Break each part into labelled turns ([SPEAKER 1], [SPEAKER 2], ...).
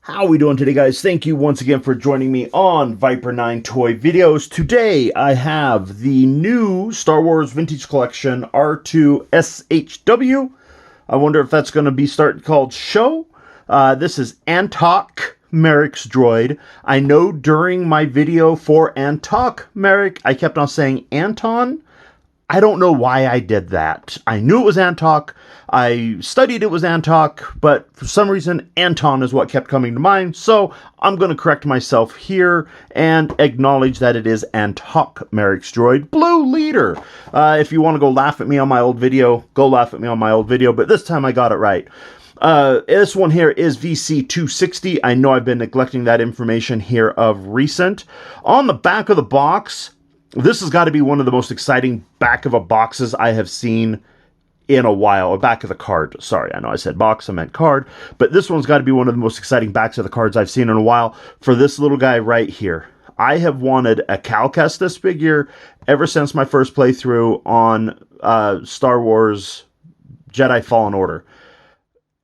[SPEAKER 1] How we doing today, guys? Thank you once again for joining me on Viper 9 Toy Videos. Today I have the new Star Wars Vintage Collection R2-SHW. I wonder if that's going to be called Show. This is Antoc, Merrick's droid. I know during my video for Antoc Merrick, I kept on saying Anton. I don't know why I did that. I knew it was Antoc. I studied it was Antoc, but for some reason, Anton is what kept coming to mind. So I'm going to correct myself here and acknowledge that it is Antoc Merrick's droid, Blue Leader. If you want to go laugh at me on my old video, go laugh at me on my old video, but this time I got it right. This one here is VC260. I know I've been neglecting that information here of recent. On the back of the box, this has got to be one of the most exciting back of a boxes I have seen in a while. Or back of the card. Sorry, I know I said box, I meant card. But this one's got to be one of the most exciting backs of the cards I've seen in a while for this little guy right here. I have wanted a Cal Kestis figure ever since my first playthrough on Star Wars Jedi Fallen Order.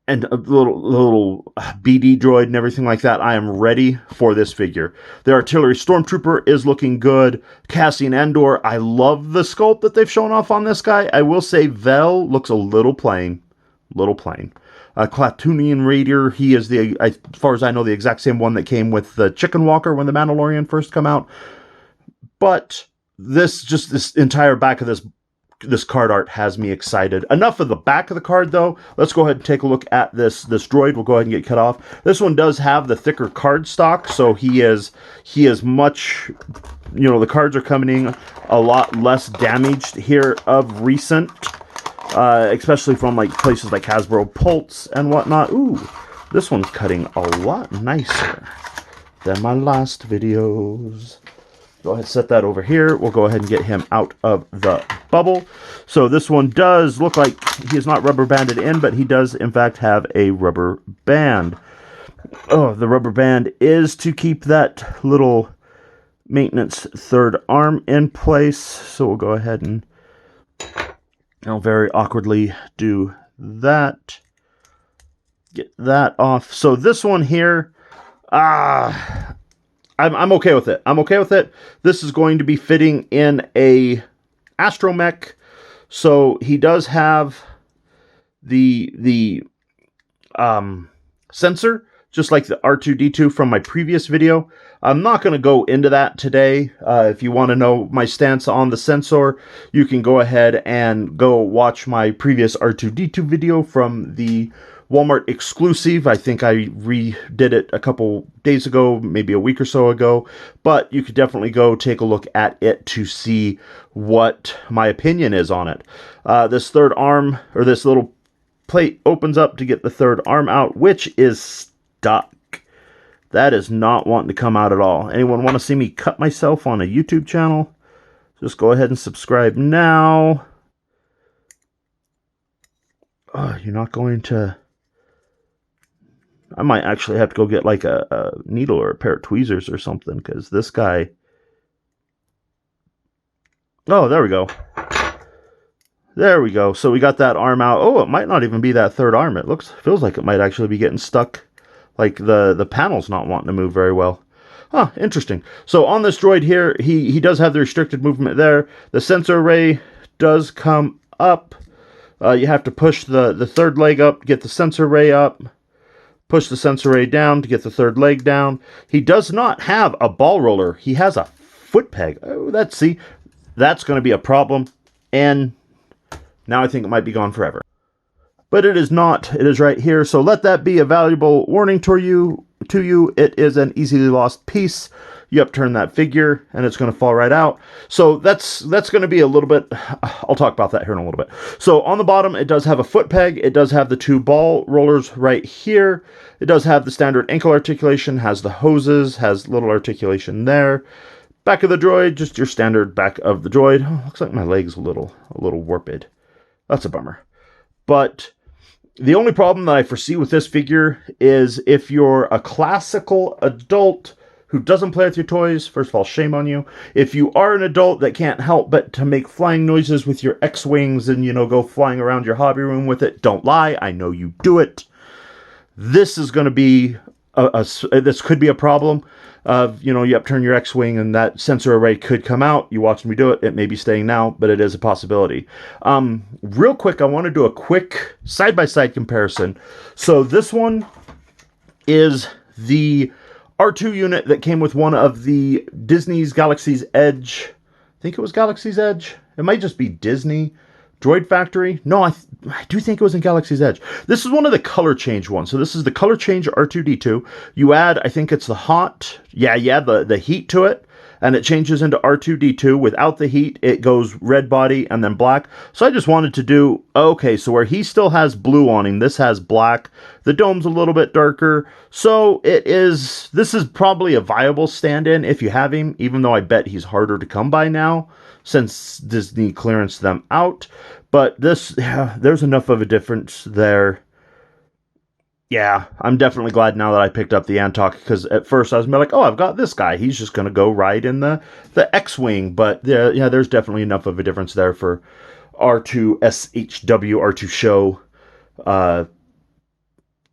[SPEAKER 1] And a little BD droid and everything like that. I am ready for this figure. The Artillery Stormtrooper is looking good. Cassian Andor, I love the sculpt that they've shown off on this guy. I will say Vel looks a little plain. Klatooinian Raider, he is as far as I know, the exact same one that came with the Chicken Walker when the Mandalorian first come out. But this entire back of this card art has me excited. Enough of the back of the card, though. Let's go ahead and take a look at this droid. We'll go ahead and get cut off. This one does have the thicker card stock, so he is much, the cards are coming in a lot less damaged here of recent, especially from like places like Hasbro Pulse and whatnot. Ooh, this one's cutting a lot nicer than my last videos. Go ahead and set that over here. We'll go ahead and get him out of the bubble. So this one does look like he is not rubber banded in, but he does in fact have a rubber band. Oh, the rubber band is to keep that little maintenance third arm in place. So we'll go ahead and I'll very awkwardly do that. Get that off. So this one here, I'm okay with it. I'm okay with it. This is going to be fitting in a astromech. So he does have the sensor, just like the R2-D2 from my previous video. I'm not going to go into that today. If you want to know my stance on the sensor, you can go ahead and go watch my previous R2-D2 video from the Walmart exclusive. I think I redid it a couple days ago, maybe a week or so ago, but you could definitely go take a look at it to see what my opinion is on it. This third arm, or this little plate, opens up to get the third arm out, which is stuck. That is not wanting to come out at all. Anyone want to see me cut myself on a YouTube channel? Just go ahead and subscribe now. Oh, you're not going to... I might actually have to go get like a needle or a pair of tweezers or something, because this guy... Oh, there we go. There we go. So we got that arm out. Oh, it might not even be that third arm. It feels like it might actually be getting stuck. Like the panel's not wanting to move very well. Huh, interesting. So on this droid here, he does have the restricted movement there. The sensor array does come up. You have to push the third leg up, get the sensor array up. Push the sensor array down to get the third leg down. He does not have a ball roller. He has a foot peg. Oh, that's going to be a problem. And now I think it might be gone forever. But it is not. It is right here. So let that be a valuable warning to you. It is an easily lost piece. You upturn that figure and it's going to fall right out. So that's going to be a little bit, I'll talk about that here in a little bit. So on the bottom, it does have a foot peg. It does have the two ball rollers right here. It does have the standard ankle articulation, has the hoses, has little articulation there. Back of the droid, just your standard back of the droid. Oh, looks like my leg's a little warped. That's a bummer. But the only problem that I foresee with this figure is if you're a classical adult who doesn't play with your toys, first of all, shame on you. If you are an adult that can't help but to make flying noises with your X-Wings and, go flying around your hobby room with it, don't lie. I know you do it. This is going to be this could be a problem of, you know, you upturn your X-Wing and that sensor array could come out. You watch me do it. It may be staying now, but it is a possibility. Real quick, I want to do a quick side-by-side comparison. So this one is the R2 unit that came with one of the Disney's Galaxy's Edge. I think it was Galaxy's Edge. It might just be Disney. Droid Factory? No, I do think it was in Galaxy's Edge. This is one of the color change ones. So this is the color change R2-D2. You add, I think it's the hot. Yeah, the heat to it. And it changes into R2-D2. Without the heat, it goes red body and then black. So I just wanted to do, okay, so where he still has blue on him, this has black. The dome's a little bit darker. So this is probably a viable stand-in if you have him, even though I bet he's harder to come by now, since Disney clearanced them out. But this, yeah, there's enough of a difference there. Yeah, I'm definitely glad now that I picked up the Antoc, because at first I was like, oh, I've got this guy. He's just going to go ride in the X-Wing. But yeah, there's definitely enough of a difference there for R2-SHW,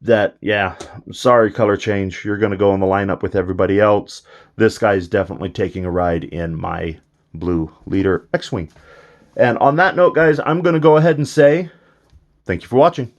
[SPEAKER 1] R2-SHW. Yeah, sorry, color change. You're going to go in the lineup with everybody else. This guy's definitely taking a ride in my blue leader X-Wing. And on that note, guys, I'm going to go ahead and say thank you for watching.